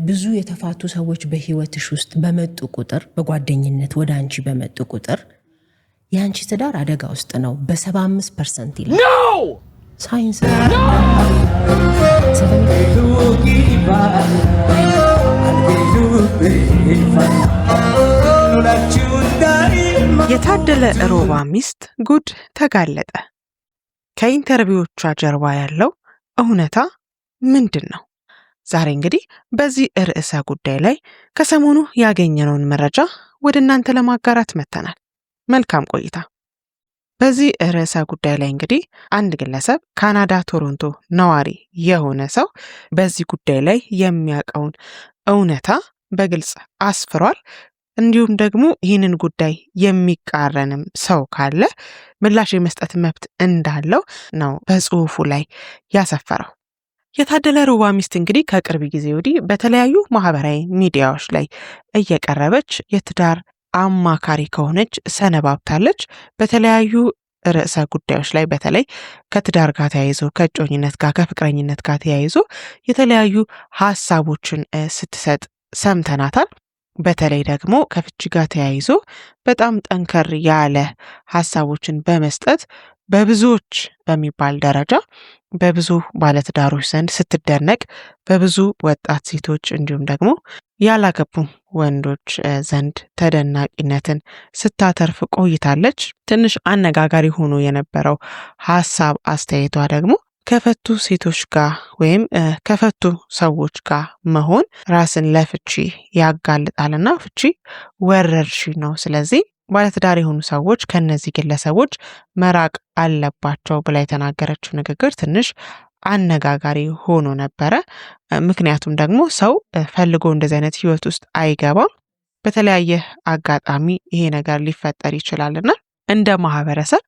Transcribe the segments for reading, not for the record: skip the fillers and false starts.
ብዙ የተፋቱ ሰዎች በህይወትሽ ውስጥ በመጡ ቁጥር በጓደኝነት ወደ አንቺ በመጡ ቁጥር የአንቺ ትዳር አደጋ ውስጥ ነው በ75% ይላል ሳይንስ። የታደለ ሮባ ሚስት ጉድ ተጋለጠ። ከኢንተርቪዎቿ ጀርባ ያለው እውነታ ምንድን ነው? ዛሬ እንግዲህ በዚህ ርዕሰ ጉዳይ ላይ ከሰሞኑ ያገኘነውን መረጃ ወደ እናንተ ለማጋራት መተናል። መልካም ቆይታ። በዚህ ርዕሰ ጉዳይ ላይ እንግዲህ አንድ ግለሰብ ካናዳ ቶሮንቶ ነዋሪ የሆነ ሰው በዚህ ጉዳይ ላይ የሚያውቀውን እውነታ በግልጽ አስፍሯል። እንዲሁም ደግሞ ይህንን ጉዳይ የሚቃረንም ሰው ካለ ምላሽ የመስጠት መብት እንዳለው ነው በጽሁፉ ላይ ያሰፈረው። የታደለ ሮባ ሚስት እንግዲህ ከቅርብ ጊዜ ወዲህ በተለያዩ ማህበራዊ ሚዲያዎች ላይ እየቀረበች የትዳር አማካሪ ከሆነች ሰነባብታለች። በተለያዩ ርዕሰ ጉዳዮች ላይ በተለይ ከትዳር ጋር ተያይዞ ከእጮኝነት ጋር ከፍቅረኝነት ጋር ተያይዞ የተለያዩ ሀሳቦችን ስትሰጥ ሰምተናታል። በተለይ ደግሞ ከፍቺ ጋር ተያይዞ በጣም ጠንከር ያለ ሀሳቦችን በመስጠት በብዙዎች በሚባል ደረጃ በብዙ ባለትዳሮች ዘንድ ስትደነቅ፣ በብዙ ወጣት ሴቶች እንዲሁም ደግሞ ያላገቡ ወንዶች ዘንድ ተደናቂነትን ስታተርፍ ቆይታለች። ትንሽ አነጋጋሪ ሆኖ የነበረው ሀሳብ አስተያየቷ ደግሞ ከፈቱ ሴቶች ጋር ወይም ከፈቱ ሰዎች ጋር መሆን ራስን ለፍቺ ያጋልጣልና ፍቺ ወረርሽኝ ነው። ስለዚህ ባለትዳር የሆኑ ሰዎች ከነዚህ ግለሰቦች መራቅ አለባቸው ብላ የተናገረችው ንግግር ትንሽ አነጋጋሪ ሆኖ ነበረ። ምክንያቱም ደግሞ ሰው ፈልጎ እንደዚህ አይነት ህይወት ውስጥ አይገባም። በተለያየ አጋጣሚ ይሄ ነገር ሊፈጠር ይችላልና እንደ ማህበረሰብ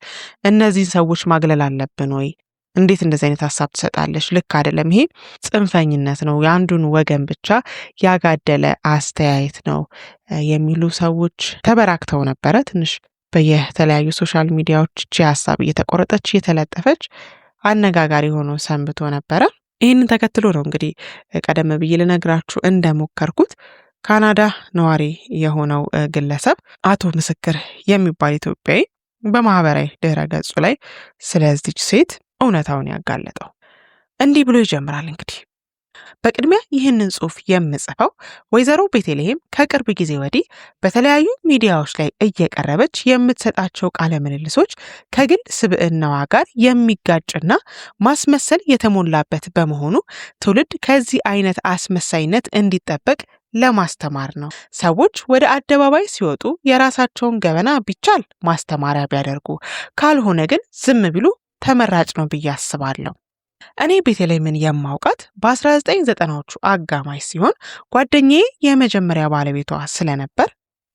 እነዚህን ሰዎች ማግለል አለብን ወይ? እንዴት እንደዚህ አይነት ሀሳብ ትሰጣለች? ልክ አይደለም። ይሄ ጽንፈኝነት ነው፣ የአንዱን ወገን ብቻ ያጋደለ አስተያየት ነው የሚሉ ሰዎች ተበራክተው ነበረ። ትንሽ በየተለያዩ ሶሻል ሚዲያዎች እቺ ሀሳብ እየተቆረጠች እየተለጠፈች አነጋጋሪ ሆኖ ሰንብቶ ነበረ። ይህንን ተከትሎ ነው እንግዲህ ቀደም ብዬ ልነግራችሁ እንደሞከርኩት ካናዳ ነዋሪ የሆነው ግለሰብ አቶ ምስክር የሚባል ኢትዮጵያዊ በማህበራዊ ድረ ገጹ ላይ ስለዚች ሴት እውነታውን ያጋለጠው እንዲህ ብሎ ይጀምራል። እንግዲህ በቅድሚያ ይህንን ጽሑፍ የምጽፈው ወይዘሮ ቤተልሔም ከቅርብ ጊዜ ወዲህ በተለያዩ ሚዲያዎች ላይ እየቀረበች የምትሰጣቸው ቃለ ምልልሶች ከግል ስብዕናዋ ጋር የሚጋጭና ማስመሰል የተሞላበት በመሆኑ ትውልድ ከዚህ አይነት አስመሳይነት እንዲጠበቅ ለማስተማር ነው። ሰዎች ወደ አደባባይ ሲወጡ የራሳቸውን ገበና ቢቻል ማስተማሪያ ቢያደርጉ፣ ካልሆነ ግን ዝም ቢሉ ተመራጭ ነው ብዬ አስባለሁ። እኔ ቤተልሔምን የማውቃት በ1990ዎቹ አጋማሽ ሲሆን ጓደኛዬ የመጀመሪያ ባለቤቷ ስለነበር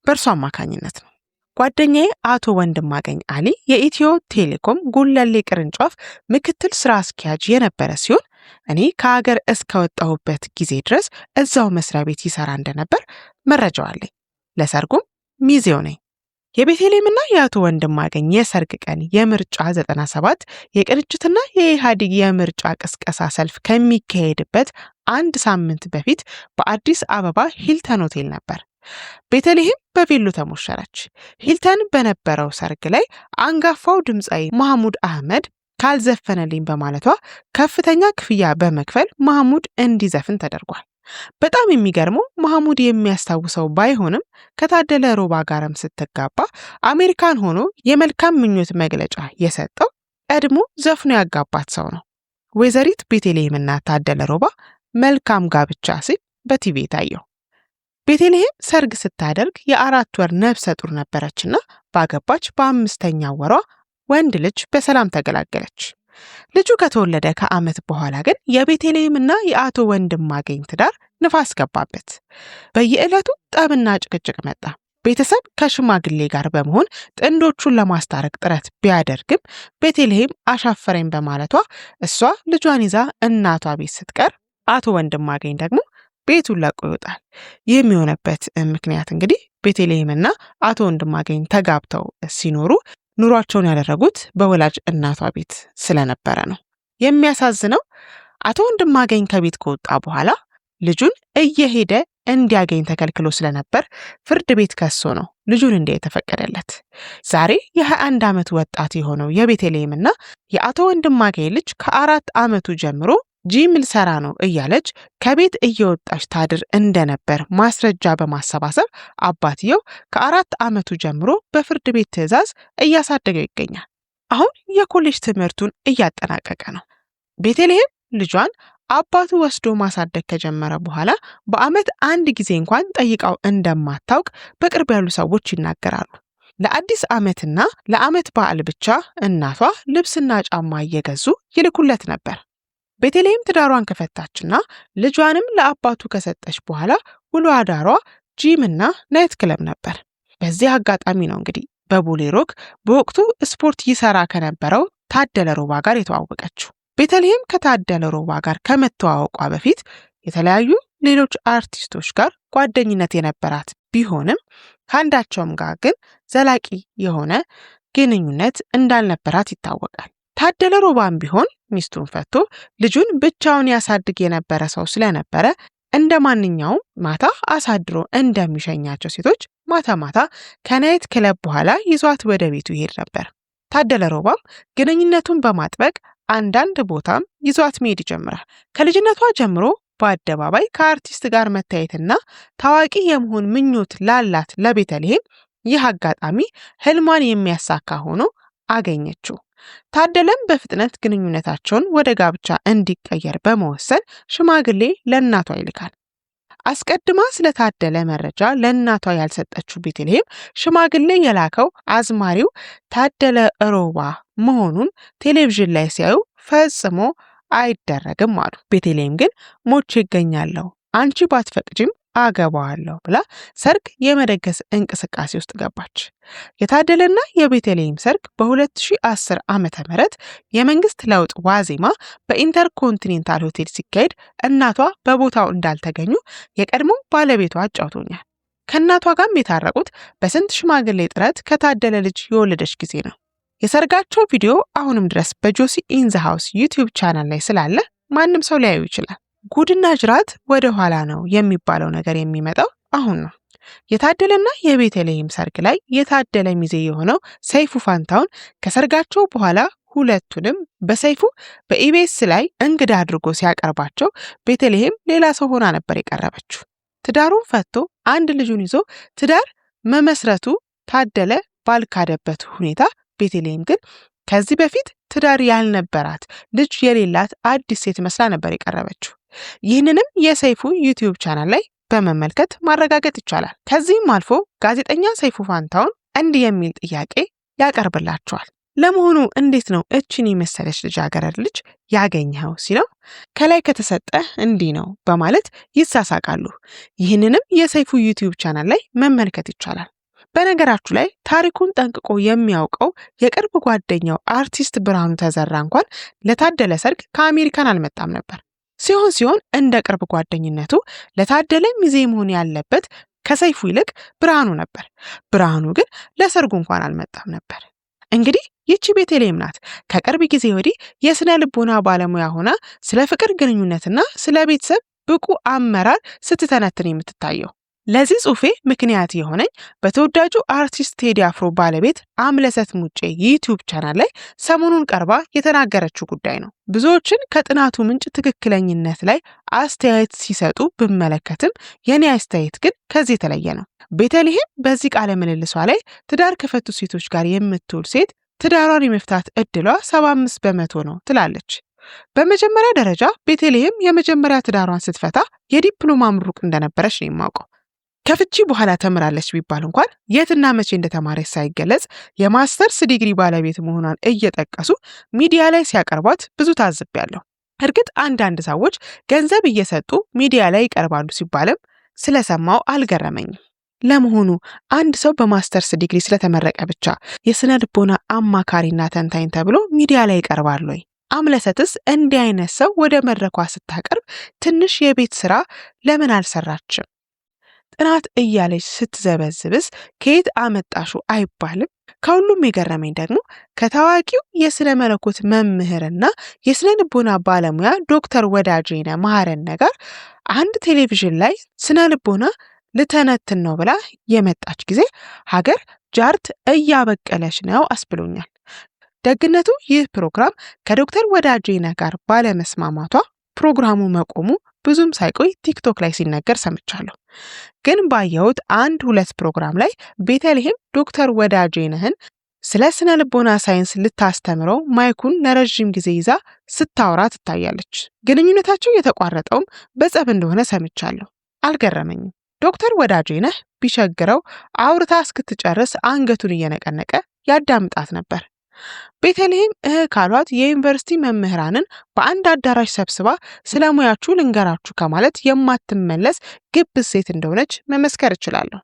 በእርሱ አማካኝነት ነው። ጓደኛዬ አቶ ወንድማገኝ አሊ የኢትዮ ቴሌኮም ጉለሌ ቅርንጫፍ ምክትል ስራ አስኪያጅ የነበረ ሲሆን እኔ ከሀገር እስከወጣሁበት ጊዜ ድረስ እዛው መስሪያ ቤት ይሰራ እንደነበር መረጃው አለኝ። ለሰርጉም ሚዜው ነኝ። የቤተልሔምና የአቶ ወንድማገኝ የሰርግ ቀን የምርጫ 97 የቅንጅትና የኢህአዴግ የምርጫ ቅስቀሳ ሰልፍ ከሚካሄድበት አንድ ሳምንት በፊት በአዲስ አበባ ሂልተን ሆቴል ነበር። ቤተልሔም በቬሎ ተሞሸረች። ሂልተን በነበረው ሰርግ ላይ አንጋፋው ድምፃዊ ማህሙድ አህመድ ካልዘፈነልኝ በማለቷ ከፍተኛ ክፍያ በመክፈል ማህሙድ እንዲዘፍን ተደርጓል። በጣም የሚገርመው ማህሙድ የሚያስታውሰው ባይሆንም ከታደለ ሮባ ጋርም ስትጋባ አሜሪካን ሆኖ የመልካም ምኞት መግለጫ የሰጠው ቀድሞ ዘፍኖ ያጋባት ሰው ነው። ወይዘሪት ቤተልሔምና ታደለ ሮባ መልካም ጋብቻ ሲል በቲቪ ታየው። ቤተልሔም ሰርግ ስታደርግ የ4 ወር ነፍሰ ጡር ነበረችና ባገባች በ5ኛ ወሯ ወንድ ልጅ በሰላም ተገላገለች። ልጁ ከተወለደ ከዓመት በኋላ ግን የቤተልሔምና የአቶ ወንድማገኝ ትዳር ንፋስ ገባበት። በየዕለቱ ጠብና ጭቅጭቅ መጣ። ቤተሰብ ከሽማግሌ ጋር በመሆን ጥንዶቹን ለማስታረቅ ጥረት ቢያደርግም ቤተልሔም አሻፈረኝ በማለቷ እሷ ልጇን ይዛ እናቷ ቤት ስትቀር አቶ ወንድማገኝ ደግሞ ቤቱን ለቆ ይወጣል። ይህም የሆነበት ምክንያት እንግዲህ ቤተልሔምና አቶ ወንድማገኝ ተጋብተው ሲኖሩ ኑሯቸውን ያደረጉት በወላጅ እናቷ ቤት ስለነበረ ነው። የሚያሳዝነው አቶ ወንድማገኝ ከቤት ከወጣ በኋላ ልጁን እየሄደ እንዲያገኝ ተከልክሎ ስለነበር ፍርድ ቤት ከሶ ነው ልጁን እንዲያይ የተፈቀደለት። ዛሬ የ21 ዓመት ወጣት የሆነው የቤተልሔምና የአቶ ወንድማገኝ ልጅ ከ4 ዓመቱ ጀምሮ ጂም ልሰራ ነው እያለች ከቤት እየወጣች ታድር እንደነበር ማስረጃ በማሰባሰብ አባትየው ከ4 ዓመቱ ጀምሮ በፍርድ ቤት ትዕዛዝ እያሳደገው ይገኛል። አሁን የኮሌጅ ትምህርቱን እያጠናቀቀ ነው። ቤተልሔም ልጇን አባቱ ወስዶ ማሳደግ ከጀመረ በኋላ በዓመት አንድ ጊዜ እንኳን ጠይቃው እንደማታውቅ በቅርብ ያሉ ሰዎች ይናገራሉ። ለአዲስ ዓመትና ለዓመት በዓል ብቻ እናቷ ልብስና ጫማ እየገዙ ይልኩለት ነበር። ቤተልሔም ትዳሯን ከፈታችና ልጇንም ለአባቱ ከሰጠች በኋላ ውሎ አዳሯ ጂምና ናይት ክለብ ነበር። በዚህ አጋጣሚ ነው እንግዲህ በቦሌ ሮክ በወቅቱ ስፖርት ይሰራ ከነበረው ታደለ ሮባ ጋር የተዋወቀችው። ቤተልሔም ከታደለ ሮባ ጋር ከመተዋወቋ በፊት የተለያዩ ሌሎች አርቲስቶች ጋር ጓደኝነት የነበራት ቢሆንም ከአንዳቸውም ጋር ግን ዘላቂ የሆነ ግንኙነት እንዳልነበራት ይታወቃል። ታደለ ሮባም ቢሆን ሚስቱን ፈቶ ልጁን ብቻውን ያሳድግ የነበረ ሰው ስለነበረ እንደ ማንኛውም ማታ አሳድሮ እንደሚሸኛቸው ሴቶች ማታ ማታ ከናይት ክለብ በኋላ ይዟት ወደ ቤቱ ይሄድ ነበር። ታደለ ሮባም ግንኙነቱን በማጥበቅ አንዳንድ ቦታም ይዟት መሄድ ይጀምራል። ከልጅነቷ ጀምሮ በአደባባይ ከአርቲስት ጋር መታየትና ታዋቂ የመሆን ምኞት ላላት ለቤተልሔም ይህ አጋጣሚ ህልሟን የሚያሳካ ሆኖ አገኘችው። ታደለም በፍጥነት ግንኙነታቸውን ወደ ጋብቻ እንዲቀየር በመወሰን ሽማግሌ ለእናቷ ይልካል። አስቀድማ ስለታደለ መረጃ ለእናቷ ያልሰጠችው ቤተልሔም ሽማግሌ የላከው አዝማሪው ታደለ ሮባ መሆኑን ቴሌቪዥን ላይ ሲያዩ ፈጽሞ አይደረግም አሉ። ቤተልሔም ግን ሞቼ ይገኛለሁ፣ አንቺ ባትፈቅጂም አገባዋለሁ ብላ ሰርግ የመደገስ እንቅስቃሴ ውስጥ ገባች። የታደለና የቤተልሔም ሰርግ በ2010 ዓመተ ምህረት የመንግስት ለውጥ ዋዜማ በኢንተርኮንቲኔንታል ሆቴል ሲካሄድ እናቷ በቦታው እንዳልተገኙ የቀድሞ ባለቤቷ አጫውቶኛል። ከእናቷ ጋርም የታረቁት በስንት ሽማግሌ ጥረት ከታደለ ልጅ የወለደች ጊዜ ነው። የሰርጋቸው ቪዲዮ አሁንም ድረስ በጆሲ ኢን ዘ ሃውስ ዩቲዩብ ቻናል ላይ ስላለ ማንም ሰው ሊያዩ ይችላል። ጉድና ጅራት ወደ ኋላ ነው የሚባለው ነገር የሚመጣው አሁን ነው። የታደለና የቤተልሔም ሰርግ ላይ የታደለ ሚዜ የሆነው ሰይፉ ፋንታውን ከሰርጋቸው በኋላ ሁለቱንም በሰይፉ በኢቢኤስ ላይ እንግዳ አድርጎ ሲያቀርባቸው ቤተልሔም ሌላ ሰው ሆና ነበር የቀረበችው። ትዳሩን ፈቶ አንድ ልጁን ይዞ ትዳር መመስረቱ ታደለ ባልካደበት ሁኔታ ቤተልሔም ግን ከዚህ በፊት ትዳር ያልነበራት ልጅ የሌላት አዲስ ሴት መስላ ነበር የቀረበችው። ይህንንም የሰይፉ ዩቲዩብ ቻናል ላይ በመመልከት ማረጋገጥ ይቻላል። ከዚህም አልፎ ጋዜጠኛ ሰይፉ ፋንታውን እንዲህ የሚል ጥያቄ ያቀርብላቸዋል። ለመሆኑ እንዴት ነው እችን የመሰለች ልጃገረድ ልጅ ያገኘኸው ሲለው ከላይ ከተሰጠ እንዲህ ነው በማለት ይሳሳቃሉ። ይህንንም የሰይፉ ዩቲዩብ ቻናል ላይ መመልከት ይቻላል። በነገራችሁ ላይ ታሪኩን ጠንቅቆ የሚያውቀው የቅርብ ጓደኛው አርቲስት ብርሃኑ ተዘራ እንኳን ለታደለ ሰርግ ከአሜሪካን አልመጣም ነበር። ሲሆን እንደ ቅርብ ጓደኝነቱ ለታደለ ሚዜ መሆን ያለበት ከሰይፉ ይልቅ ብርሃኑ ነበር። ብርሃኑ ግን ለሰርጉ እንኳን አልመጣም ነበር። እንግዲህ ይቺ ቤተልሔም ናት ከቅርብ ጊዜ ወዲህ የስነ ልቦና ባለሙያ ሆና ስለ ፍቅር ግንኙነትና ስለ ቤተሰብ ብቁ አመራር ስትተነትን የምትታየው። ለዚህ ጽሑፌ ምክንያት የሆነኝ በተወዳጁ አርቲስት ቴዲ አፍሮ ባለቤት አምለሰት ሙጬ ዩቲዩብ ቻናል ላይ ሰሞኑን ቀርባ የተናገረችው ጉዳይ ነው። ብዙዎችን ከጥናቱ ምንጭ ትክክለኝነት ላይ አስተያየት ሲሰጡ ብመለከትም የኔ አስተያየት ግን ከዚህ የተለየ ነው። ቤተልሔም በዚህ ቃለ ምልልሷ ላይ ትዳር ከፈቱ ሴቶች ጋር የምትውል ሴት ትዳሯን የመፍታት እድሏ 75 በመቶ ነው ትላለች። በመጀመሪያ ደረጃ ቤተልሔም የመጀመሪያ ትዳሯን ስትፈታ የዲፕሎማ ምሩቅ እንደነበረች ነው የማውቀው። ከፍቺ በኋላ ተምራለች ቢባል እንኳን የትና መቼ እንደተማረች ሳይገለጽ የማስተርስ ዲግሪ ባለቤት መሆኗን እየጠቀሱ ሚዲያ ላይ ሲያቀርቧት ብዙ ታዝቤያለሁ። እርግጥ አንዳንድ ሰዎች ገንዘብ እየሰጡ ሚዲያ ላይ ይቀርባሉ ሲባልም ስለሰማው አልገረመኝም። ለመሆኑ አንድ ሰው በማስተርስ ዲግሪ ስለተመረቀ ብቻ የስነ ልቦና አማካሪና ተንታኝ ተብሎ ሚዲያ ላይ ይቀርባል ወይ? አምለሰትስ እንዲህ አይነት ሰው ወደ መድረኳ ስታቀርብ ትንሽ የቤት ስራ ለምን አልሰራችም? ጥናት እያለች ስትዘበዝብስ ከየት አመጣሹ አይባልም? ከሁሉም የገረመኝ ደግሞ ከታዋቂው የስነ መለኮት መምህርና የስነ ልቦና ባለሙያ ዶክተር ወዳጄነ መሐረነ ጋር አንድ ቴሌቪዥን ላይ ስነ ልቦና ልተነትን ነው ብላ የመጣች ጊዜ ሀገር ጃርት እያበቀለች ነው አስብሎኛል። ደግነቱ ይህ ፕሮግራም ከዶክተር ወዳጄነ ጋር ባለመስማማቷ ፕሮግራሙ መቆሙ ብዙም ሳይቆይ ቲክቶክ ላይ ሲነገር ሰምቻለሁ። ግን ባየሁት 1-2 ፕሮግራም ላይ ቤተልሔም ዶክተር ወዳጄነህን ስለ ስነ ልቦና ሳይንስ ልታስተምረው ማይኩን ለረጅም ጊዜ ይዛ ስታወራ ትታያለች። ግንኙነታቸው የተቋረጠውም በጸብ እንደሆነ ሰምቻለሁ። አልገረመኝም። ዶክተር ወዳጄነህ ቢቸግረው አውርታ እስክትጨርስ አንገቱን እየነቀነቀ ያዳምጣት ነበር። ቤተልሔም ካሏት የዩኒቨርሲቲ መምህራንን በአንድ አዳራሽ ሰብስባ ስለ ሙያችሁ ልንገራችሁ ከማለት የማትመለስ ግብዝ ሴት እንደሆነች መመስከር እችላለሁ።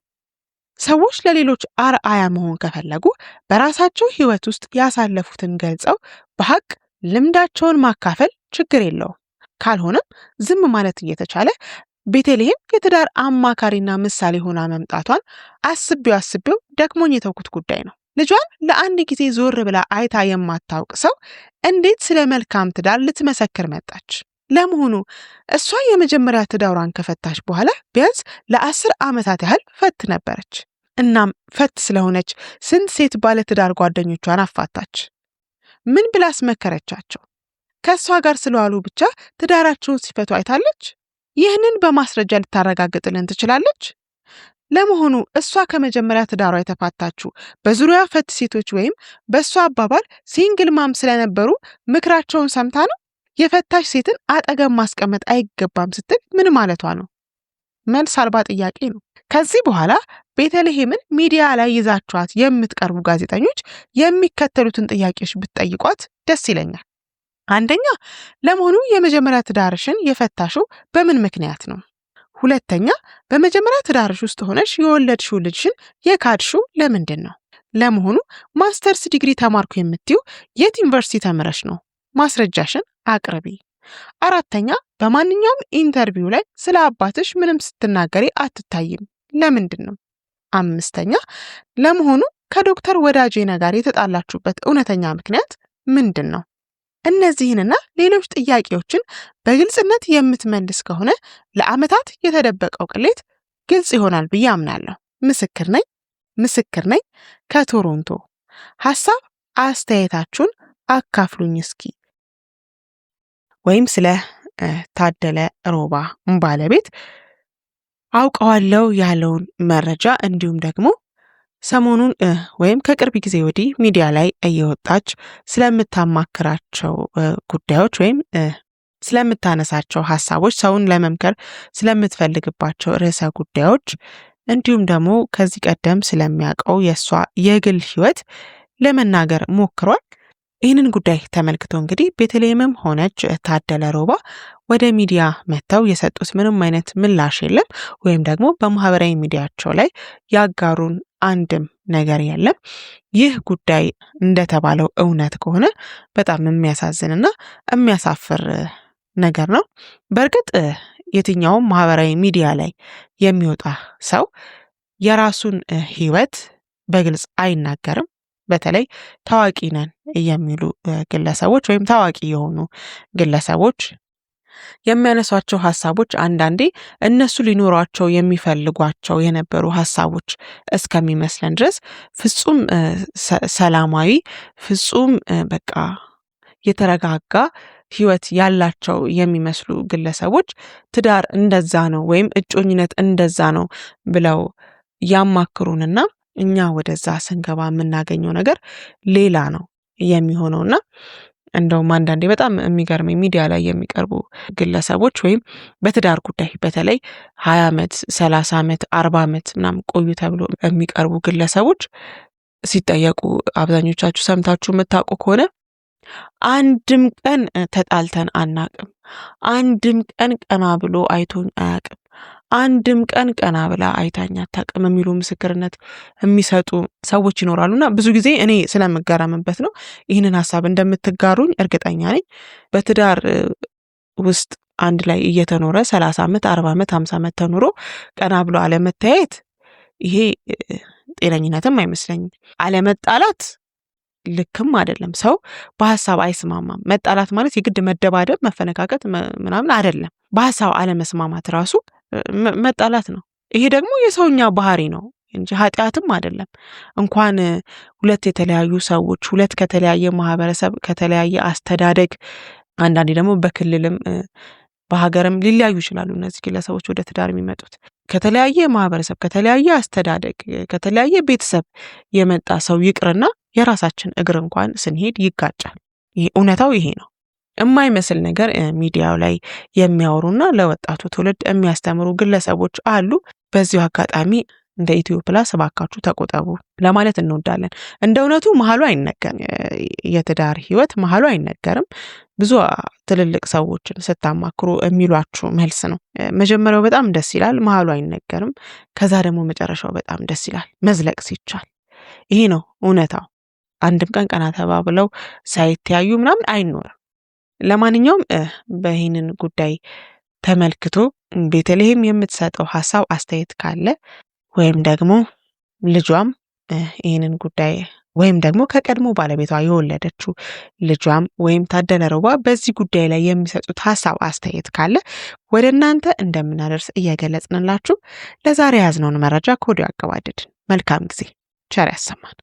ሰዎች ለሌሎች አርአያ መሆን ከፈለጉ በራሳቸው ሕይወት ውስጥ ያሳለፉትን ገልጸው በሐቅ ልምዳቸውን ማካፈል ችግር የለውም። ካልሆነም ዝም ማለት እየተቻለ ቤተልሔም የትዳር አማካሪና ምሳሌ ሆና መምጣቷን አስቤው ደክሞኝ የተውኩት ጉዳይ ነው። ልጇን ለአንድ ጊዜ ዞር ብላ አይታ የማታውቅ ሰው እንዴት ስለ መልካም ትዳር ልትመሰክር መጣች? ለመሆኑ እሷ የመጀመሪያ ትዳሯን ከፈታች በኋላ ቢያንስ ለ10 ዓመታት ያህል ፈት ነበረች። እናም ፈት ስለሆነች ስንት ሴት ባለ ትዳር ጓደኞቿን አፋታች? ምን ብላ አስመከረቻቸው? ከእሷ ጋር ስለዋሉ ብቻ ትዳራቸውን ሲፈቱ አይታለች? ይህንን በማስረጃ ልታረጋግጥልን ትችላለች? ለመሆኑ እሷ ከመጀመሪያ ትዳሯ የተፋታችው በዙሪያ ፈት ሴቶች ወይም በእሷ አባባል ሲንግል ማም ስለነበሩ ምክራቸውን ሰምታ ነው? የፈታች ሴትን አጠገብ ማስቀመጥ አይገባም ስትል ምን ማለቷ ነው? መልስ አልባ ጥያቄ ነው። ከዚህ በኋላ ቤተልሔምን ሚዲያ ላይ ይዛችኋት የምትቀርቡ ጋዜጠኞች የሚከተሉትን ጥያቄዎች ብትጠይቋት ደስ ይለኛል። አንደኛ፣ ለመሆኑ የመጀመሪያ ትዳርሽን የፈታሽው በምን ምክንያት ነው? ሁለተኛ፣ በመጀመሪያ ትዳርሽ ውስጥ ሆነሽ የወለድሽው ልጅሽን የካድሽው ለምንድን ነው? ለመሆኑ ማስተርስ ዲግሪ ተማርኩ የምትዩ የት ዩኒቨርሲቲ ተምረሽ ነው? ማስረጃሽን አቅርቢ። አራተኛ፣ በማንኛውም ኢንተርቪው ላይ ስለ አባትሽ ምንም ስትናገሪ አትታይም፣ ለምንድን ነው? አምስተኛ፣ ለመሆኑ ከዶክተር ወዳጄነህ ጋር የተጣላችሁበት እውነተኛ ምክንያት ምንድን ነው? እነዚህንና ሌሎች ጥያቄዎችን በግልጽነት የምትመልስ ከሆነ ለዓመታት የተደበቀው ቅሌት ግልጽ ይሆናል ብዬ አምናለሁ። ምስክር ነኝ ከቶሮንቶ። ሐሳብ አስተያየታችሁን አካፍሉኝ እስኪ። ወይም ስለ ታደለ ሮባ ባለቤት አውቀዋለሁ ያለውን መረጃ እንዲሁም ደግሞ ሰሞኑን ወይም ከቅርብ ጊዜ ወዲህ ሚዲያ ላይ እየወጣች ስለምታማክራቸው ጉዳዮች ወይም ስለምታነሳቸው ሀሳቦች፣ ሰውን ለመምከር ስለምትፈልግባቸው ርዕሰ ጉዳዮች እንዲሁም ደግሞ ከዚህ ቀደም ስለሚያውቀው የእሷ የግል ሕይወት ለመናገር ሞክሯል። ይህንን ጉዳይ ተመልክቶ እንግዲህ ቤተልሔምም ሆነች ታደለ ሮባ ወደ ሚዲያ መጥተው የሰጡት ምንም አይነት ምላሽ የለም፣ ወይም ደግሞ በማህበራዊ ሚዲያቸው ላይ ያጋሩን አንድም ነገር የለም። ይህ ጉዳይ እንደተባለው እውነት ከሆነ በጣም የሚያሳዝንና የሚያሳፍር ነገር ነው። በእርግጥ የትኛውም ማህበራዊ ሚዲያ ላይ የሚወጣ ሰው የራሱን ሕይወት በግልጽ አይናገርም። በተለይ ታዋቂ ነን የሚሉ ግለሰቦች ወይም ታዋቂ የሆኑ ግለሰቦች የሚያነሷቸው ሀሳቦች አንዳንዴ እነሱ ሊኖሯቸው የሚፈልጓቸው የነበሩ ሀሳቦች እስከሚመስለን ድረስ ፍጹም ሰላማዊ፣ ፍጹም በቃ የተረጋጋ ህይወት ያላቸው የሚመስሉ ግለሰቦች ትዳር እንደዛ ነው ወይም እጮኝነት እንደዛ ነው ብለው ያማክሩንና እኛ ወደዛ ስንገባ የምናገኘው ነገር ሌላ ነው የሚሆነውና እንደውም አንዳንዴ በጣም የሚገርመኝ ሚዲያ ላይ የሚቀርቡ ግለሰቦች ወይም በትዳር ጉዳይ በተለይ 20 ዓመት 30 ዓመት 40 ዓመት ምናምን ቆዩ ተብሎ የሚቀርቡ ግለሰቦች ሲጠየቁ አብዛኞቻችሁ ሰምታችሁ የምታውቁ ከሆነ አንድም ቀን ተጣልተን አናቅም፣ አንድም ቀን ቀና ብሎ አይቶኝ አያቅም፣ አንድም ቀን ቀና ብላ አይታኝ አታቅም የሚሉ ምስክርነት የሚሰጡ ሰዎች ይኖራሉና ብዙ ጊዜ እኔ ስለምገረምበት ነው። ይህንን ሀሳብ እንደምትጋሩኝ እርግጠኛ ነኝ። በትዳር ውስጥ አንድ ላይ እየተኖረ 30 ዓመት 40 ዓመት 50 ዓመት ተኖሮ ቀና ብሎ አለመታየት ይሄ ጤነኝነትም አይመስለኝም። አለመጣላት ልክም አይደለም። ሰው በሀሳብ አይስማማም። መጣላት ማለት የግድ መደባደብ፣ መፈነካከት ምናምን አይደለም። በሀሳብ አለመስማማት ራሱ መጣላት ነው። ይሄ ደግሞ የሰውኛ ባህሪ ነው እንጂ ኃጢአትም አይደለም። እንኳን ሁለት የተለያዩ ሰዎች፣ ሁለት ከተለያየ ማህበረሰብ፣ ከተለያየ አስተዳደግ፣ አንዳንዴ ደግሞ በክልልም በሀገርም ሊለያዩ ይችላሉ እነዚህ ግለሰቦች ወደ ትዳር የሚመጡት። ከተለያየ ማህበረሰብ፣ ከተለያየ አስተዳደግ፣ ከተለያየ ቤተሰብ የመጣ ሰው ይቅርና የራሳችን እግር እንኳን ስንሄድ ይጋጫል። ይሄ እውነታው ይሄ ነው። የማይመስል ነገር ሚዲያው ላይ የሚያወሩና ለወጣቱ ትውልድ የሚያስተምሩ ግለሰቦች አሉ። በዚሁ አጋጣሚ እንደ ኢትዮ ፕላስ እባካችሁ ተቆጠቡ ለማለት እንወዳለን። እንደ እውነቱ መሀሉ አይነገርም። የትዳር ህይወት መሀሉ አይነገርም። ብዙ ትልልቅ ሰዎችን ስታማክሩ የሚሏችሁ መልስ ነው። መጀመሪያው በጣም ደስ ይላል፣ መሀሉ አይነገርም። ከዛ ደግሞ መጨረሻው በጣም ደስ ይላል መዝለቅ ሲቻል። ይሄ ነው እውነታው። አንድም ቀን ቀና ተባብለው ሳይተያዩ ምናምን አይኖርም። ለማንኛውም በይህንን ጉዳይ ተመልክቶ ቤተልሔም የምትሰጠው ሀሳብ አስተያየት ካለ ወይም ደግሞ ልጇም ይህንን ጉዳይ ወይም ደግሞ ከቀድሞ ባለቤቷ የወለደችው ልጇም ወይም ታደለ ሮባ በዚህ ጉዳይ ላይ የሚሰጡት ሀሳብ አስተያየት ካለ ወደ እናንተ እንደምናደርስ እየገለጽንላችሁ ለዛሬ ያዝነውን መረጃ ከወዲሁ አገባደድን። መልካም ጊዜ፣ ቸር ያሰማን።